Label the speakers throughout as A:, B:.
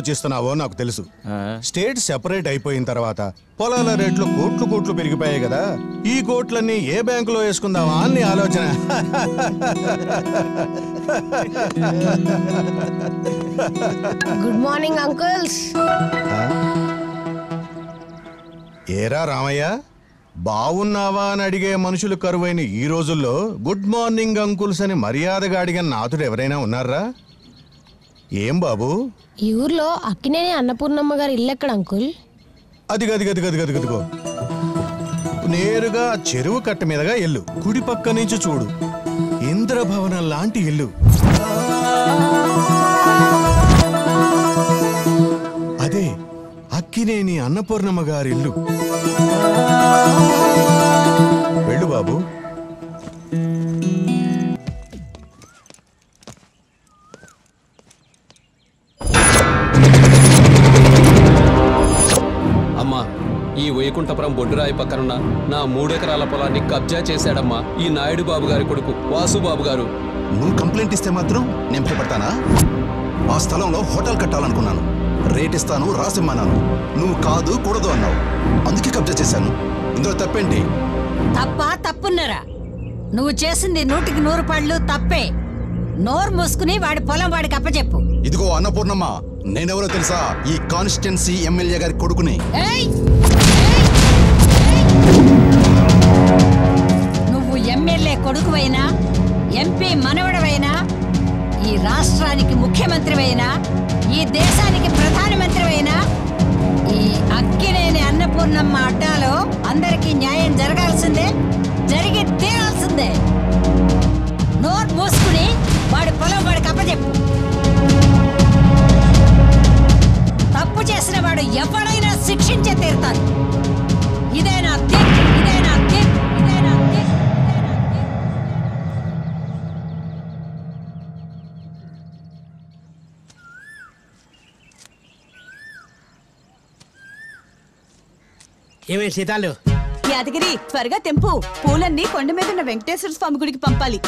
A: ఆలోచిస్తున్నావో నాకు తెలుసు. State separate అయిపోయిన తర్వాత పొలాల రేట్లు కోట్లు కోట్లు పెరిగిపోయాయి కదా. ఈ కోట్లన్నీ ఏ బ్యాంకులో వేసుకుందామా అని ఆలోచన.
B: Good morning uncles.
A: ఏరా రామయ్య, బావున్నావా అని అడిగే మనుషులు కరువైన ఈ రోజుల్లో గుడ్ మార్నింగ్ అంకుల్స్ అని మర్యాదగా అడిగిన నాతుడు ఎవరైనా ఉన్నారా? ఏం బాబు,
B: ఈ ఊర్లో అక్కినేని అన్నపూర్ణమ్మ గారి ఇల్లు ఎక్కడ అంకుల్?
A: అదిగో నేరుగా చెరువు కట్ట మీదగా ఇల్లు, కుడి పక్క నుంచి చూడు, ఇంద్రభవనం లాంటి ఇల్లు. అదే అక్కినేని అన్నపూర్ణమ్మ గారి ఇల్లు. వెళ్ళు బాబు.
C: అమ్మా, ఈ వైకుంఠపురం బొడ్డురాయి పక్కనున్న నా 3 ఎకరాల పొలాన్ని కబ్జా చేశాడమ్మా ఈ నాయుడు బాబు గారి కొడుకు వాసుబాబు గారు.
D: నువ్వు కంప్లైంట్ ఇస్తే మాత్రం నేను భయపడతానా? ఆ స్థలంలో హోటల్ కట్టాలనుకున్నాను, రేట్ ఇస్తాను రాసిమ్మన్నాను, నువ్వు కాదు కూడదు అన్నావు, అందుకే కబ్జా చేశాను. ఇందులో తప్పేంటి?
E: తప్పున్నారా? నువ్వు చేసింది 100కి 100 పళ్ళు తప్పే. నోరు మూసుకుని వాడి పొలం వాడికి అప్పచెప్పు.
D: ఇదిగో అన్నపూర్ణమ్మ, నేనెవరో తెలుసా? ఈ కాన్స్టిట్యున్సీ ఎమ్మెల్యే గారి కొడుకుని.
E: నువ్వు ఎమ్మెల్యే కొడుకువైనా, ఎంపీ మనవడవైనా, ఈ రాష్ట్రానికి ముఖ్యమంత్రివైనా, ఈ దేశానికి ప్రధానమంత్రివైనా, ఈ అక్కినేని అన్నపూర్ణమ్మ అడ్డాలో అందరికీ న్యాయం జరగాల్సిందే, జరిగి తీరాల్సిందే. నోరు మూసుకుని వాడి పొలం వాడికి అప్పచెప్పు. తప్పు చేసిన వాడు ఎవడైనా శిక్షించే తీరుతారు. ఇదేనా తీర్పు? ఇదేనా తీర్పు? ఇదేనా తీర్పు?
F: ఏమే సీతాలు?
G: యాదగిరి, త్వరగా తెంపు. పూలన్నీ కొండ మీద ఉన్న వెంకటేశ్వర స్వామి గుడికి పంపాలి.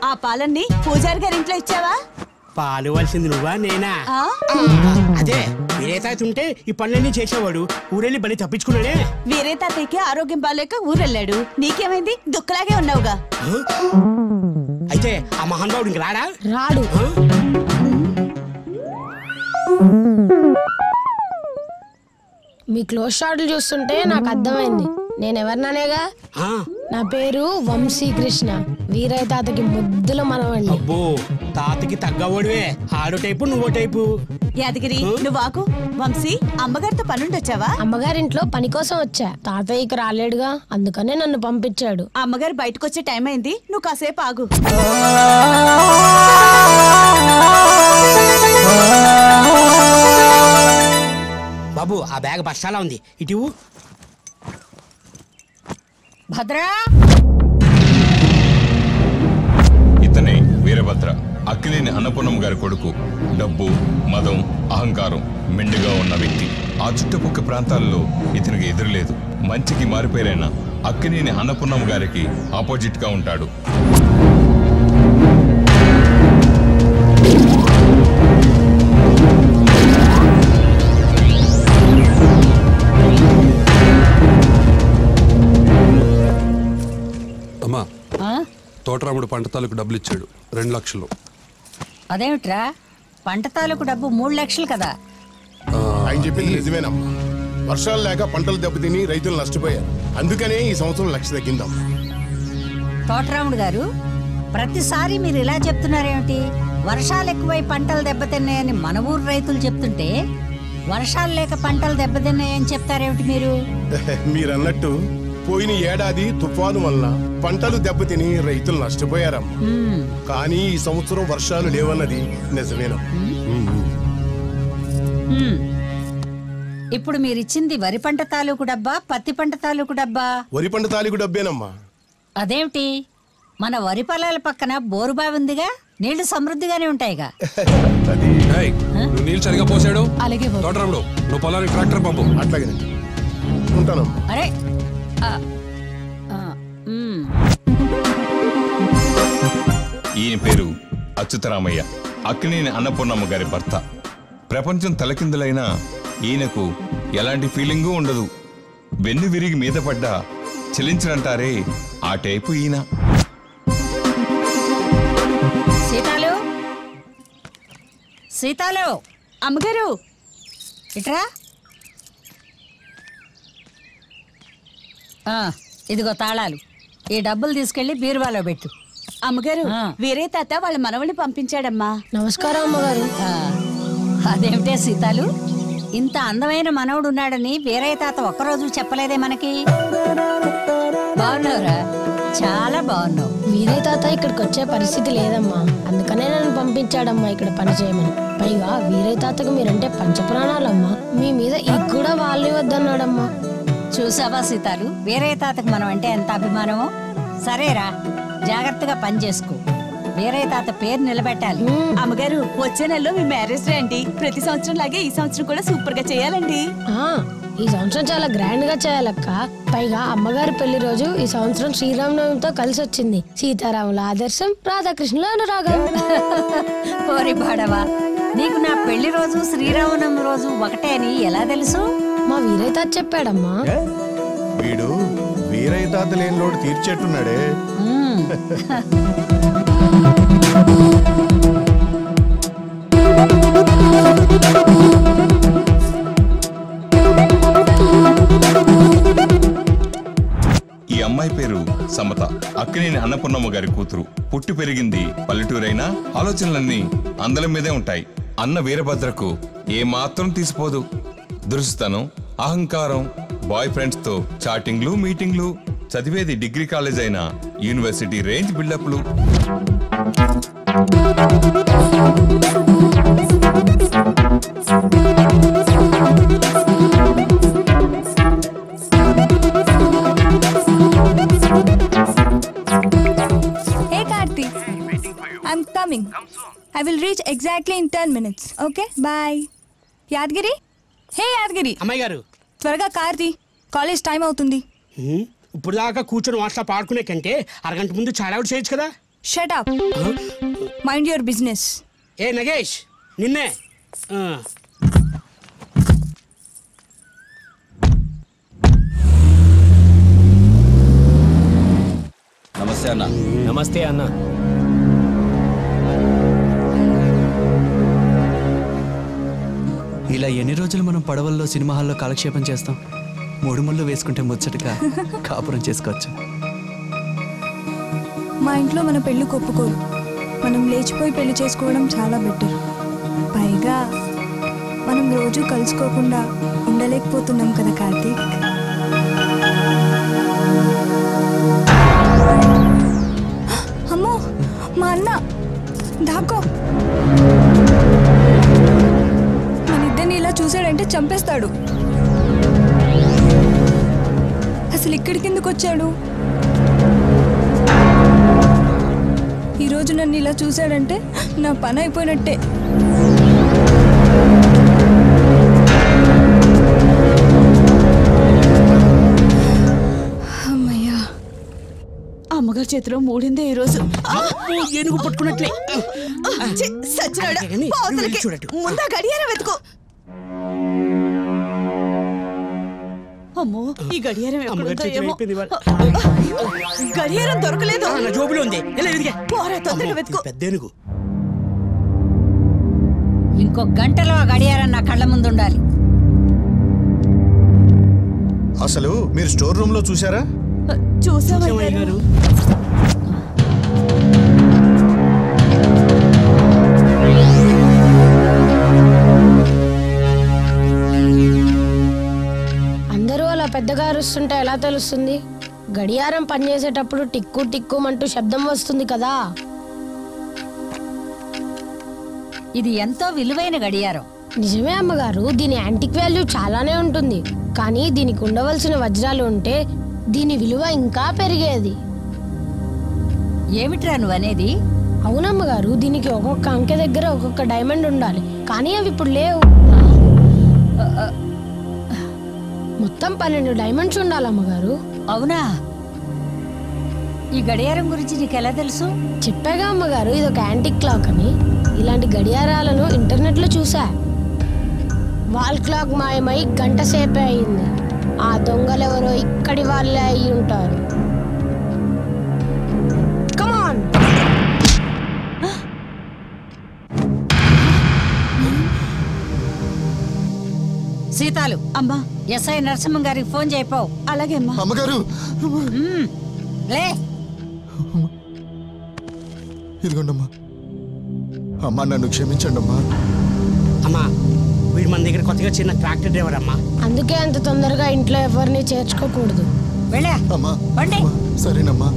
G: ఆ పాలన్నీ పూజారి గారి ఇంట్లో ఇచ్చావా?
F: పాలు వలసింది నువ్వా నేనా? అదే వేరే తాత ఉంటే ఈ పనులన్నీ చేసేవాడు. ఊరెళ్ళి బలి తప్పించుకున్నాడే.
G: వేరే తాతయ్యకి ఆరోగ్యం బాలేక ఊరెళ్ళాడు. నీకేమైంది? దుఃఖలాగే ఉన్నావుగా.
F: అయితే ఆ మహానుభావుడు ఇంక రాడా?
B: రాడు. మీ క్లోజ్ షాట్లు చూస్తుంటే నాకు అర్థమైంది నేనెవరిననేగా. నా పేరు వంశీకృష్ణ, వీరయ్య తాతకి ముద్దుల మనవండి.
F: అబ్బో, తాతకి తగ్గవాడువే. ఆడో టైపు నువ్వో టైపు.
G: యాదగిరి, నువ్వు ఆకు. వంశీ, అమ్మగారితో పనుండొచ్చావా?
B: అమ్మగారింట్లో పని కోసం వచ్చా. తాతయ్యకి రాలేడుగా, అందుకనే నన్ను పంపించాడు.
G: అమ్మగారు బయటకు వచ్చే టైం అయింది, నువ్వు కాసేపు ఆగు.
F: బాబు, ఆ బ్యాగ్ బస్తాలా ఉంది, ఇటు.
E: భద్రా,
H: ఇతనే వీరభద్ర, అక్కినేని అన్నపూర్ణమ్మ గారి కొడుకు. డబ్బు, మదం, అహంకారం మెండుగా ఉన్న వ్యక్తి. ఆ చుట్టుపక్క ప్రాంతాల్లో ఇతనికి ఎదురులేదు. మంచికి మారిపోయిన అక్కినేని అన్నపూర్ణమ్మ గారికి ఆపోజిట్ గా ఉంటాడు.
I: అమ్మా, తోటరాముడు పంట తాలూకు డబ్బులు ఇచ్చాడు, 2 లక్షలు.
E: అదేమిట్రా, పంట తాలూకు డబ్బు 3 లక్షలు కదా?
J: ఆయన చెప్పింది నిజమేనమ్మా. వర్షాలు లేక పంటలు దెబ్బతిని రైతులు నష్టపోయారు. అందుకనే ఈ సంవత్సరం 1 లక్ష తగ్గిందాం.
E: తోటరాముడు గారు, ప్రతిసారి మీరు ఇలా చెప్తున్నారేమిటి? వర్షాలు ఎక్కువై పంటలు దెబ్బతిన్నాయని మన ఊరు రైతులు చెప్తుంటే, వర్షాలు లేక పంటలు దెబ్బతిన్నాయని చెప్తారేమిటి మీరు?
J: మీరన్నట్టు పోయిన ఏడాది తుఫాను వల్ల పంటలు దెబ్బతిని రైతులు నష్టపోయారమ్మా. కానీ ఈ సంవత్సరం వర్షాలు లేవన్నది నిజమేనమ్మా.
E: ఇప్పుడు మీరిచ్చింది వరి పంట తాలూకు డబ్బా, పత్తి పంట తాలూకు డబ్బా?
J: వరి పంట తాలూకు డబ్బేనమ్మా.
E: అదేమిటి, మన వరి పొలాల పక్కన బోరుబావి ఉందిగా, నీళ్లు సమృద్ధిగానే ఉంటాయిగా.
I: నువ్వు నీళ్ళు సరిగా పోసాడు.
E: అలాగే
I: తోటరాముడు, నువ్వు పొలానికి ట్రాక్టర్ పంపు.
J: అట్లాగే ఉంటానమ్మా.
E: అరే,
H: ఈయన పేరు అచ్యుతరామయ్య, అక్కినేని అన్నపూర్ణమ్మ గారి భర్త. ప్రపంచం తలకిందులైనా ఈయనకు ఎలాంటి ఫీలింగు ఉండదు. వెన్ను విరిగి మీద పడ్డా చెలించనంటారే ఆ టైపు ఈయన.
E: సీతాలు, సీతాలు,
G: అమ్మగారు
E: ఇట్రా. ఇదిగో తాళాలు. ఈ డబ్బులు తీసుకెళ్లి బీరువాలో పెట్టు.
G: అమ్మగారు వేరే తాత వాళ్ళ మనవల్ని పంపించాడమ్మా.
B: నమస్కారం అమ్మగారు.
E: అదేమిటే సీతాలు, ఇంత అందమైన మనవడు ఉన్నాడని వీరయ్య తాత ఒక్కరోజు చెప్పలేదే మనకి? బాగున్నావురా, చాలా బాగున్నావు.
B: వీరయ్య తాత ఇక్కడికి వచ్చే పరిస్థితి లేదమ్మా, అందుకనే నన్ను పంపించాడమ్మా ఇక్కడ పని చేయమని. పైగా వీరయ్య తాతకు మీరంటే పంచప్రాణాలమ్మా, మీ మీద ఇది కూడా వాళ్ళు వద్దన్నాడమ్మా.
E: చూసావా సీతాలు, వీరయ్య తాతకు మనం అంటే ఎంత అభిమానమో. సరేరా, జాగ్రత్తగా పని చేసుకో. వీరయ్య తాత పేరు నిలబెట్టాలి.
G: అమ్మగారు వచ్చే నెలలో మీ మ్యారేజ్ డే అండి. ప్రతి సంవత్సరం లాగే ఈ సంవత్సరం కూడా సూపర్ గా చేయాలండి.
B: ఈ సంవత్సరం చాలా గ్రాండ్ గా చేయాలక్క. పైగా అమ్మగారి పెళ్లి రోజు ఈ సంవత్సరం శ్రీరామనవమితో కలిసి వచ్చింది. సీతారాముల ఆదర్శం, రాధాకృష్ణుల అనురాగం.
E: పోరి బాడవా, నీకు నా పెళ్లి రోజు శ్రీరామనవమి రోజు ఒకటే అని ఎలా తెలుసు?
B: మా వీరయ్య తాత చెప్పాడమ్మా.
A: వీడు వీరయ్య తాత లేని లోటు తీర్చేట్టున్నాడే.
H: ఈ అమ్మాయి పేరు సమత, అక్కినేని అన్నపూర్ణమ్మ గారి కూతురు. పుట్టి పెరిగింది పల్లెటూరైనా ఆలోచనలన్నీ అందలం మీదే ఉంటాయి. అన్న వీరభద్రకు ఏ మాత్రం తీసిపోదు. దురుస్తనం, అహంకారం, బాయ్ ఫ్రెండ్స్ తో చాటింగ్లు, మీటింగ్లు, చదివేది డిగ్రీ కాలేజ్ అయినా యూనివర్సిటీ రేంజ్ బిల్డప్లు.
K: Hey Karthi, I'm coming. I will reach exactly in 10 minutes. Okay, bye. Yadagiri, హే యాదగిరి.
F: అమ్మాయి గారు
K: త్వరగా కార్తీ, కాలేజ్ టైం అవుతుంది.
F: ఇప్పుడు దాకా కూర్చొని వాట్సాప్ ఆడుకునే కంటే అరగంట ముందు చాలా అవుట్ చేయొచ్చు కదా.
K: Shut up, mind your business.
F: ఏ నగేష్, నిన్నే.
L: నమస్తే అన్న.
F: నమస్తే అన్న.
L: ఇలా ఎన్ని రోజులు మనం పడవల్లో సినిమా హాల్లో కాలక్షేపం చేస్తాం? 3 ముళ్ళు వేసుకుంటే ముచ్చటగా కాపురం చేసుకోవచ్చు.
K: మా ఇంట్లో మన పెళ్లి ఒప్పుకోరు. మనం లేచిపోయి పెళ్లి చేసుకోవడం చాలా బెటర్. పైగా మనం రోజు కలుసుకోకుండా ఉండలేకపోతున్నాం కదా కార్తీక్. అమ్మో, మా అన్న దాకో. మన ఇద్దరిని ఇలా చూసాడంటే చంపేస్తాడు. అసలు ఇక్కడికి ఎందుకు వచ్చాడు? ఈరోజు నన్ను ఇలా చూశాడంటే నా పని అయిపోయినట్టే. అమ్మయ్యా,
G: అమ్మగారి చేతిలో మూడిందే ఈరోజు.
F: ఏనుగు పట్టుకున్నట్లే.
G: ముందా గడియారం వెతుకో. అమ్మో, ఈ గడియారం ఎక్కడుందో ఏమో. గడియారం దొరకలేదు.
F: జోబులో ఉంది.
G: పోరా, తొందరగా వెతుకో.
F: పెద్దేనుగు.
E: ఇంకో గంటలో ఆ గడియారం నా కళ్ళ ముందు ఉండాలి.
A: అసలు మీరు స్టోర్ రూమ్ లో చూసారా?
G: చూసామయ్యారు.
B: అందరూ అలా పెద్దగా అరుస్తుంటే ఎలా తెలుస్తుంది? గడియారం పనిచేసేటప్పుడు టిక్కు టిక్కుమంటూ శబ్దం వస్తుంది కదా.
E: ఇది ఎంతో విలువైన గడియారం.
B: నిజమే అమ్మగారు, దీని యాంటిక్ వాల్యూ చాలానే ఉంటుంది. కానీ దీనికి ఉండవలసిన వజ్రాలు ఉంటే దీని విలువ ఇంకా పెరిగేది.
E: ఏమిట్రా నువ్వనేది?
B: అవునమ్మగారు, దీనికి ఒక్కొక్క అంకె దగ్గర ఒక్కొక్క డైమండ్ ఉండాలి. కానీ అవి ఇప్పుడు లేవు. మొత్తం 12 డైమండ్స్ ఉండాలమ్మగారు.
E: అవునా? ఈ గడియారం గురించి నీకెలా తెలుసు?
B: చెప్పాగా అమ్మగారు, ఇది ఒక యాంటిక్ క్లాక్ అని. ఇలాంటి గడియారాలను ఇంటర్నెట్ లో చూసా. వాల్ క్లాక్ మాయమై గంట సేపే అయింది. ఆ దొంగలెవరో ఇక్కడి వాళ్ళే అయి ఉంటారు. కమాన్.
E: సీతాలు
G: అమ్మా,
E: ఎస్ఐ నరసింహం గారికి ఫోన్ చేయిపో.
G: అలాగే అమ్మా.
D: అమ్మగారు
E: లే.
D: ఇదిగోండమ్మా. అమ్మా నన్ను క్షమించండి అమ్మా.
F: అమ్మా వీడు మన దగ్గర కొత్తగా చిన్న ట్రాక్టర్ డ్రైవర్ అమ్మా.
B: అందుకే అంత తొందరగా ఇంట్లో ఎవరిని చేర్చుకోకూడదు.
E: వెళ్ళా
D: అమ్మా.
E: బండి.
D: సరేనమ్మా.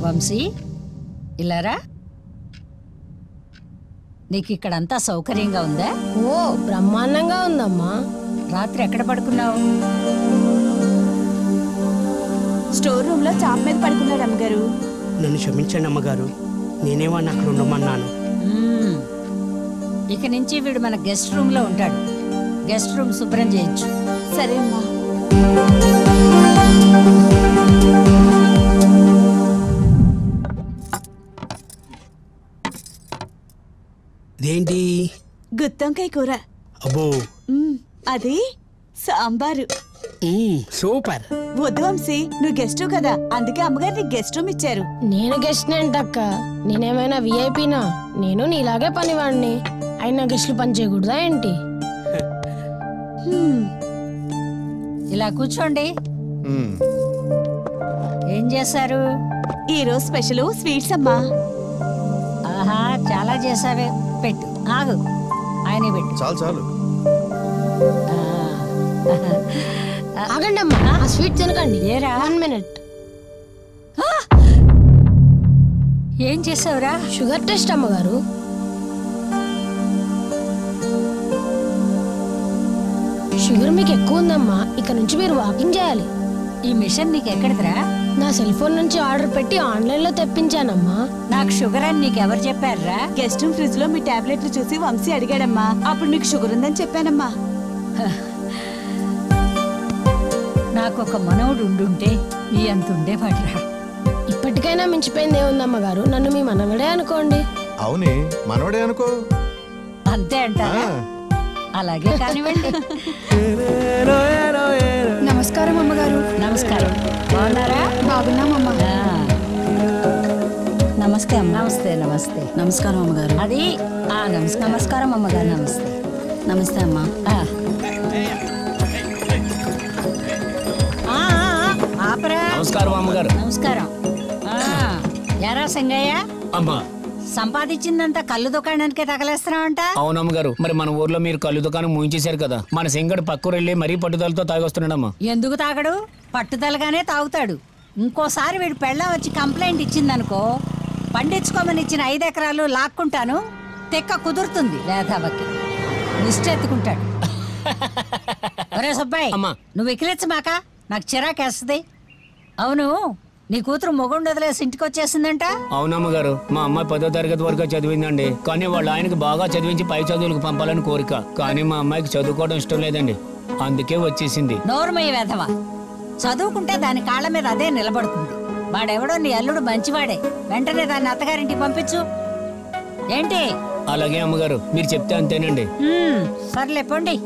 E: వంశీ ఇలారా. నీకు ఇక్కడంతా సౌకర్యంగా ఉందా?
B: ఓ బ్రహ్మాండంగా ఉందమ్మా.
E: రాత్రి ఎక్కడ పడుకున్నావు?
G: స్టోర్ రూమ్ లో చాప్ మీద పడుకున్నాడు అమ్మగారు.
F: నన్ను క్షమించండి అమ్మగారు, నేనేమన్నా అక్కడ ఉండమన్నాను.
E: ఇక నుంచి వీడు మన గెస్ట్ రూమ్ లో ఉంటాడు. గెస్ట్ రూమ్ శుభ్రం చేయొచ్చు.
G: సరే అమ్మా.
F: ఇదేంటి?
G: గుత్తొంకాయ కూర.
F: అబ్బో
G: అది సాంబారు.
F: సూపర్.
G: వద్దు వంశీ, నువ్వు గెస్ట్ కదా, అందుకే అమ్మగారు నీకు గెస్ట్ రూమ్ ఇచ్చారు.
B: నేను గెస్ట్ ఏంటక్క? నేనేమైనా విఐపీనా? నేను నీలాగే పనివాడిని. అయినా గెస్ట్లు పని చేయకూడదా ఏంటి?
E: ఇలా కూర్చోండి. ఏం చేశారు?
G: ఈ రోజు స్పెషల్ స్వీట్స్ అమ్మా.
E: ఆహా, చాలా చేసావే. పెట్టు. ఆగు, ఆయన పెట్టు.
A: చాలు చాలు.
B: ఆగండి అమ్మా, ఆ స్వీట్ తినకండి.
E: ఏరా?
B: 1 మినిట్.
E: ఏం చేసావురా?
B: షుగర్ టెస్ట్ అమ్మగారు. షుగర్ మీకు ఎక్కువ ఉందమ్మా. ఇక నుంచి మీరు వాకింగ్ చేయాలి.
E: ఈ మిషన్ నీకు ఎక్కడిదిరా?
B: నా సెల్ ఫోన్ నుంచి ఆర్డర్ పెట్టి ఆన్లైన్ లో తెప్పించానమ్మా.
E: నాకు షుగర్ అని నీకు ఎవరు చెప్పారా?
G: గెస్ట్ రూమ్ ఫ్రిడ్జ్ లో మీ టాబ్లెట్లు చూసి వంశీ అడిగాడమ్మా. అప్పుడు మీకు షుగర్ ఉందని చెప్పానమ్మా.
E: నాకు ఒక మనవడు ఉండుంటే నీ అంత ఉండేవాడిరా.
B: ఇప్పటికైనా మించిపోయింది ఏముందమ్మ గారు? నన్ను మీ మనవడే అనుకోండి.
A: అవునే, మనవడే అనుకో.
E: అంతే అంటారా? అలాగే కానివ్వండి.
K: నమస్కారం అమ్మగారు.
E: నమస్కారం. బాగున్నారా?
K: బాగున్నామమ్మా.
E: నమస్తే అమ్మ. నమస్తే నమస్తే.
K: నమస్కారం అమ్మగారు.
E: అది నమస్కారం అమ్మగారు. నమస్తే.
K: నమస్తే అమ్మా.
E: ఆపరా.
M: నమస్కారం అమ్మగారు.
E: నమస్కారం. ఎరా సంగయ్య,
M: అమ్మా
E: సంపాదించిందంతా కళ్ళు దుకాణానికే తగలేస్తున్నావంట?
M: అవునమ్మగారు, మరి మన ఊర్లో మీరు కళ్ళు దుకాణం మూయించేశారు కదా, మన సింగడు పక్కూరెళ్ళి మరీ పట్టుదలతో తాగొస్తున్నాడమ్మా.
E: ఎందుకు తాగడు? పట్టుదలగానే తాగుతాడు. ఇంకోసారి వీడు పెళ్ళం వచ్చి కంప్లైంట్ ఇచ్చిందనుకో, పండించుకోమని ఇచ్చిన 5 ఎకరాలు లాక్కుంటాను, తెక్క కుదురుతుంది. లేదాబక్కి నిష్టెత్తుకుంటాడు. ఒరే సుబ్బాయి, నువ్వు ఎక్కిలిచ్చమాక, నాకు చిరాకేస్తుంది. అవును, నీ కూతురు మొగుండు వదిలేసి ఇంటికి వచ్చేసిందంట?
M: అవునమ్మగారు, మా అమ్మాయి 10వ తరగతి వరకు చదివిందండి. కానీ వాళ్ళ ఆయనకి బాగా చదివించి పై చదువులకు పంపాలని కోరిక. కానీ మా అమ్మాయికి చదువుకోవడం ఇష్టం లేదండి, అందుకే వచ్చేసింది.
E: నోరుమయ్య వేధవా, చదువుకుంటే దాని కాళ్ళ మీద అదే నిలబడుతుంది. వాడెవడో నీ అల్లుడు మంచివాడే, వెంటనే దాన్ని అత్తగారింటికి పంపించు. ఏంటి?
M: అలాగే అమ్మగారు, మీరు చెప్తే అంతేనండి.
E: సర్లే పోండి.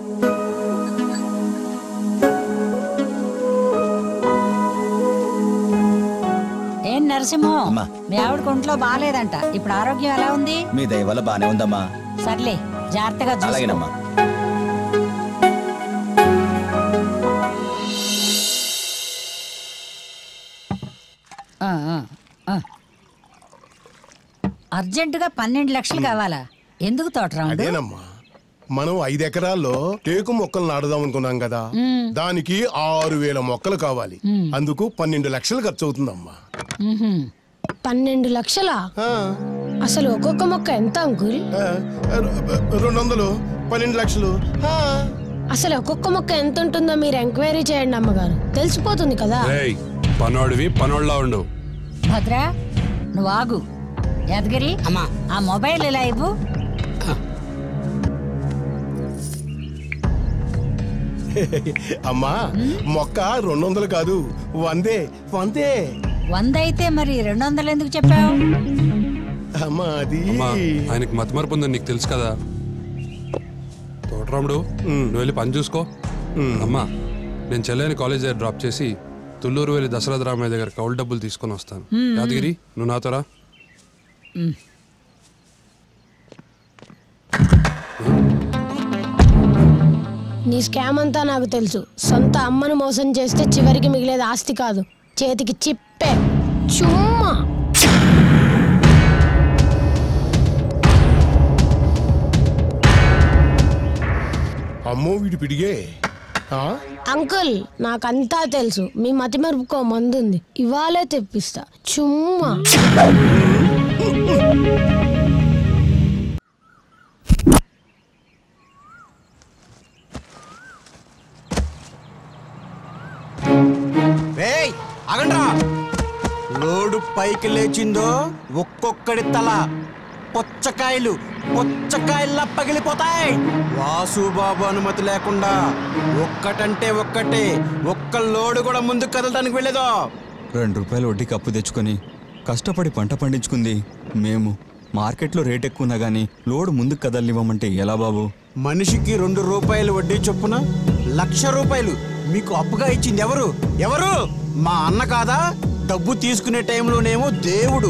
E: ఏం నరసింహం, మీ ఆవిడకి ఒంట్లో బాగాలేదంట, ఇప్పుడు ఆరోగ్యం ఎలా ఉంది?
N: మీ దయ వల్ల బానే ఉందమ్మా.
E: సర్లే, జాగ్రత్తగా చూసుకో.
N: అలాగేనమ్మా.
E: అర్జెంటుగా 12 లక్షలు కావాలా? ఎందుకు తోటరాముడు?
J: అదేనమ్మా, మనం 5 ఎకరాల్లో టేకు మొక్కలు నాటుదాం అనుకున్నాం కదా, దానికి 6000 మొక్కలు కావాలి. అందుకు 12 లక్షలు ఖర్చు అవుతుందమ్మా.
B: 12 లక్షలా? అసలు ఒక్కొక్క మొక్క ఎంత అంకుల్?
J: 200, 12 లక్షలు.
B: అసలు ఒక్కొక్క మొక్క ఎంత ఉంటుందో మీరు ఎంక్వైరీ చేయండి అమ్మగారు, తెలిసిపోతుంది కదా.
I: పనోడివి పనోళ్ళ ఉండు.
E: భద్ర, నువ్వు ఆగు. యాదగిరి, ఆ మొబైల్ ఇలా ఇవ్వు.
J: అమ్మా, మొక్క 200 కాదు, 100.
E: 100 అయితే మరి 200 ఎందుకు చెప్పావు?
J: మాది
I: అమ్మా ఆయనకి మతమరుపు ఉందని నీకు తెలుసు కదా. తోటరాముడు నువ్వు వెళ్ళి పని చూసుకో. అమ్మా నేను చెల్లెని కాలేజ్ దగ్గర డ్రాప్ చేసి తుళ్ళూరు వెళ్ళి దశరథ రామయ్య దగ్గర కౌలు డబ్బులు తీసుకొని వస్తాను. యాదగిరి నువ్వు నాతో రా.
B: నీ స్కామ్ అంతా నాకు తెలుసు. సొంత అమ్మను మోసం చేస్తే చివరికి మిగిలేది ఆస్తి కాదు, చేతికి చిప్పే, చుమ్మా.
J: అమ్మో వీడి పిడిగే.
B: అంకుల్ నాకంతా తెలుసు. మీ మతి మరుపుకో మందుంది, ఇవాళే తెప్పిస్తా, చుమ్మా.
N: అగండ్రా, లోడు పైకి లేచిందో ఒక్కొక్కడి తల పుచ్చకాయల్లా పగిలిపోతాయి. వాసుబాబు అనుమతి లేకుండా ఒక్కటంటే ఒక్క లోడు కూడా ముందుకు కదలడానికి వెళ్ళేదో.
O: ₹2 వడ్డీకి అప్పు తెచ్చుకొని కష్టపడి పంట పండించుకుంది మేము. మార్కెట్లో రేట్ ఎక్కువనా గానీ లోడు ముందుకు కదలనివ్వమంటే ఎలా బాబు?
N: మనిషికి ₹2 వడ్డీ చొప్పున ₹1,00,000 మీకు అప్పుగా ఇచ్చింది ఎవరు? మా అన్న కాదా? డబ్బు తీసుకునే టైంలోనేమో దేవుడు,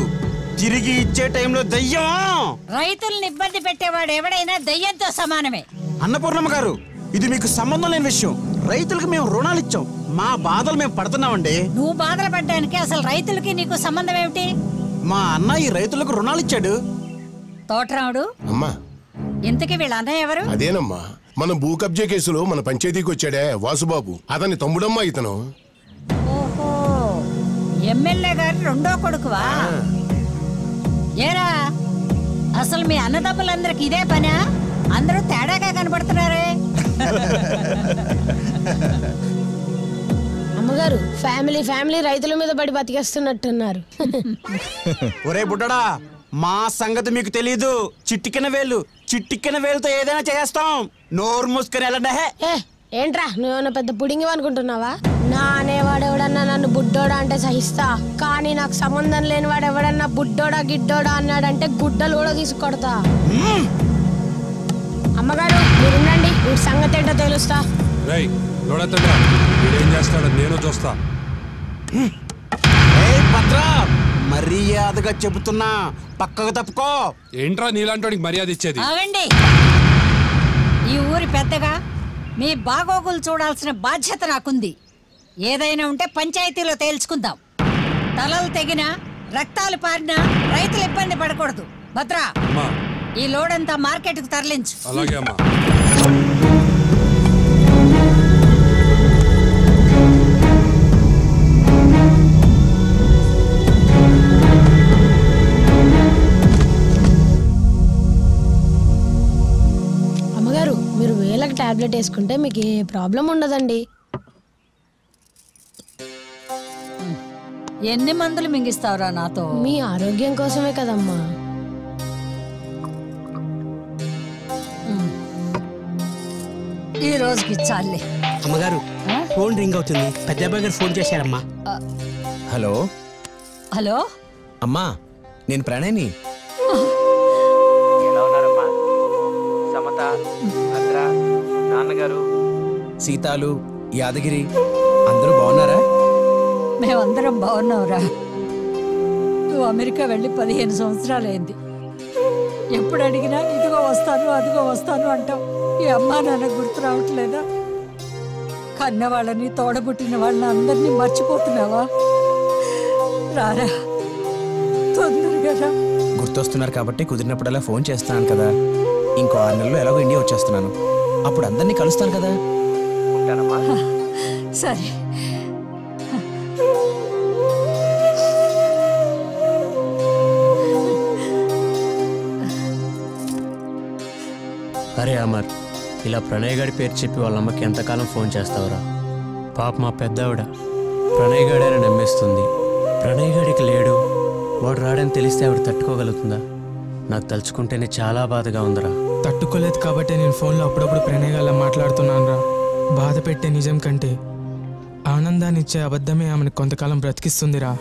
N: తిరిగి ఇచ్చే టైంలో దయ్యం.
E: రైతుల్ని ఇబ్బంది పెట్టేవాడు ఎవడైనా దయ్యంతో సమానమే.
N: అన్నపూర్ణమ్మ గారు, ఇది మీకు సంబంధం లేని విషయం. రైతులకు మేము రుణాలు ఇచ్చాం, మా బాధలు మేము పడుతున్నామండి.
E: నువ్వు బాధలు పడ్డానికి అసలు రైతులకి నీకు సంబంధం ఏమిటి?
N: మా అన్న ఈ రైతులకు రుణాలు ఇచ్చాడు.
E: తోటరాముడు,
J: అమ్మా
E: ఇంతకీ వీళ్ళ అన్నయ్య ఎవరు?
J: అదేనమ్మా, మన భూ కబ్జా కేసులో మన పంచాయతీకి వచ్చాడే వాసుబాబు, అతని తమ్ముడమ్మా ఇతను.
E: ఓహో, ఎమ్మెల్యే గారి రెండో కొడుకువా? ఏరా, అసలు మీ అన్నదమ్ములందరికి ఇదే పనా? అందరూ తేడాగా కనబడుతున్నారే.
B: అమ్మగారు, ఫ్యామిలీ రైతుల మీద పడి బతికేస్తున్నట్టున్నారు.
N: ఒరే బుడ్డడా, మా సంగతి మీకు తెలీదు. చిట్టికిన వేలుతో ఏదైనా చేస్తాం. నోరు మూసుకొని వెళ్ళండి.
B: ఏంట్రా, నువ్వేమన్నా పెద్ద పుడింగి అనుకుంటున్నావా? నా అనేవాడు ఎవడన్నా నన్ను బుడ్డోడా అంటే సహిస్తా, కానీ నాకు సంబంధం లేని వాడు ఎవడన్నా బుడ్డోడా గిడ్డోడా అన్నాడంటే గుడ్డలు కూడా తీసుకొడతా. అమ్మగారు మీరుండండి, వీడి సంగతి ఏంటో తెలుస్తా.
I: ఏం చేస్తాడో నేను చూస్తా.
N: మర్యాదగా చెబుతున్నా, పక్కకు తప్పుకో.
I: ఏంట్రా నీలాంటి మర్యాద ఇచ్చేది?
E: ఆగండి. ఈ ఊరి పెద్దగా మీ బాగోగులు చూడాల్సిన బాధ్యత నాకుంది. ఏదైనా ఉంటే పంచాయతీలో తేల్చుకుందాం. తలలు తెగినా, రక్తాలు పారినా రైతులు ఇబ్బంది పడకూడదు. భద్రా, ఈ లోడంతా మార్కెట్కు తరలించు.
I: అలాగే అమ్మా.
B: అమ్మగారు, మీరు వేలకు టాబ్లెట్ వేసుకుంటే మీకు ఏ ప్రాబ్లం ఉండదండి.
E: ఎన్ని మందులు మింగిస్తావురా నాతో?
B: మీ ఆరోగ్యం కోసమే కదమ్మా.
E: ఈ రోజుకి చాలే.
F: అమ్మగారు, ఫోన్ రింగ్ అవుతుంది. పెద్దబ్బాయి గారు ఫోన్ చేశారమ్మా.
P: హలో
E: హలో
P: అమ్మా, నేను ప్రణయ్ని.
L: ఎలా ఉన్నారమ్మా? సమత, భద్ర, నాన్నగారు,
P: సీతాలు, యాదగిరి అందరూ బాగున్నారా?
E: మేమందరం బాగున్నావురా. నువ్వు అమెరికా వెళ్ళి 15 సంవత్సరాలైంది. ఎప్పుడు అడిగినా ఇదిగో వస్తాను అదిగో వస్తాను అంటావు. ఈ అమ్మా నాన్న గుర్తు రావట్లేదా? కన్న వాళ్ళని, తోడబుట్టిన వాళ్ళని అందరినీ మర్చిపోతున్నావా? రారా, తొందరగా రా.
P: గుర్తొస్తున్నారు కాబట్టి కుదిరినప్పుడల్లా ఫోన్ చేస్తున్నాను కదా. ఇంకో 6 నెలల్లో ఎలాగో ఇండియా వచ్చేస్తున్నాను. అప్పుడు అందరినీ కలుస్తాను కదా.
E: సరే.
Q: అరే అమర్, ఇలా ప్రణయ్ గారి పేరు చెప్పి వాళ్ళ అమ్మకి ఎంతకాలం ఫోన్ చేస్తావురా? పాప మా పెద్దవిడ ప్రణయ్ గాడని నమ్మేస్తుంది. ప్రణయ్ గాడికి లేడు, వాడు రాడని తెలిస్తే ఆవిడ తట్టుకోగలుగుతుందా? నాకు తలుచుకుంటేనే చాలా బాధగా ఉందిరా.
R: తట్టుకోలేదు కాబట్టి నేను ఫోన్లో అప్పుడప్పుడు ప్రణయ్ గారిలా మాట్లాడుతున్నాను రా. బాధ పెట్టే నిజం కంటే ఆనందాన్ని ఇచ్చే అబద్ధమే ఆమెను కొంతకాలం బ్రతికిస్తుందిరా.